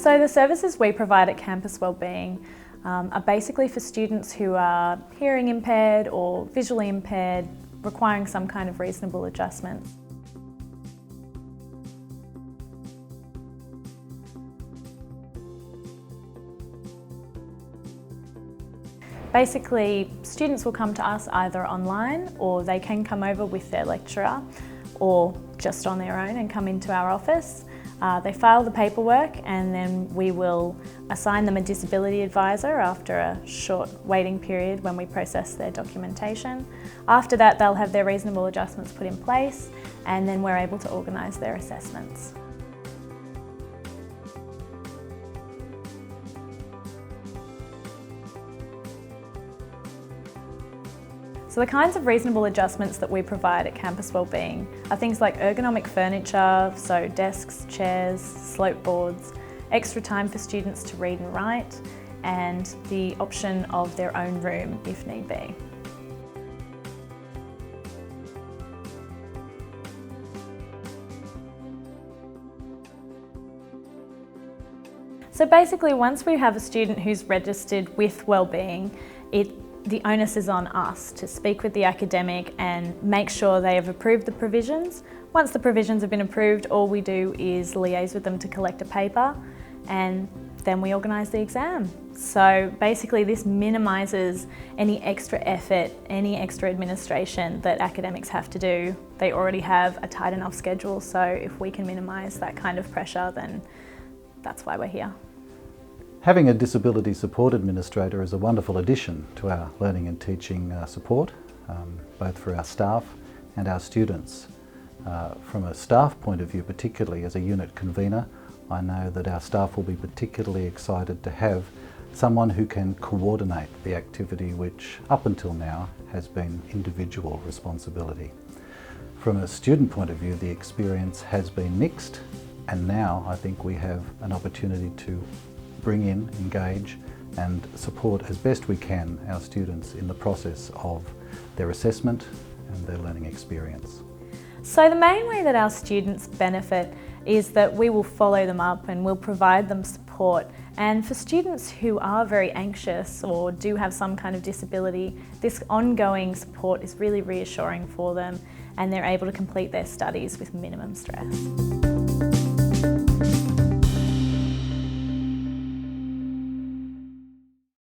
So the services we provide at Campus Wellbeing are basically for students who are hearing impaired or visually impaired, requiring some kind of reasonable adjustment. Basically, students will come to us either online, or they can come over with their lecturer, or just on their own and come into our office. They file the paperwork, and then we will assign them a disability advisor after a short waiting period when we process their documentation. After that, they'll have their reasonable adjustments put in place, and then we're able to organise their assessments. So the kinds of reasonable adjustments that we provide at Campus Wellbeing are things like ergonomic furniture, so desks, chairs, slope boards, extra time for students to read and write, and the option of their own room if need be. So basically, once we have a student who's registered with Wellbeing, the onus is on us to speak with the academic and make sure they have approved the provisions. Once the provisions have been approved, all we do is liaise with them to collect a paper, and then we organise the exam. So basically this minimises any extra effort, any extra administration that academics have to do. They already have a tight enough schedule, so if we can minimise that kind of pressure, then that's why we're here. Having a disability support administrator is a wonderful addition to our learning and teaching support, both for our staff and our students. From a staff point of view, particularly as a unit convener, I know that our staff will be particularly excited to have someone who can coordinate the activity which up until now has been individual responsibility. From a student point of view, the experience has been mixed, and now I think we have an opportunity to bring in, engage and support as best we can our students in the process of their assessment and their learning experience. So the main way that our students benefit is that we will follow them up and we'll provide them support. And for students who are very anxious or do have some kind of disability, this ongoing support is really reassuring for them, and they're able to complete their studies with minimum stress.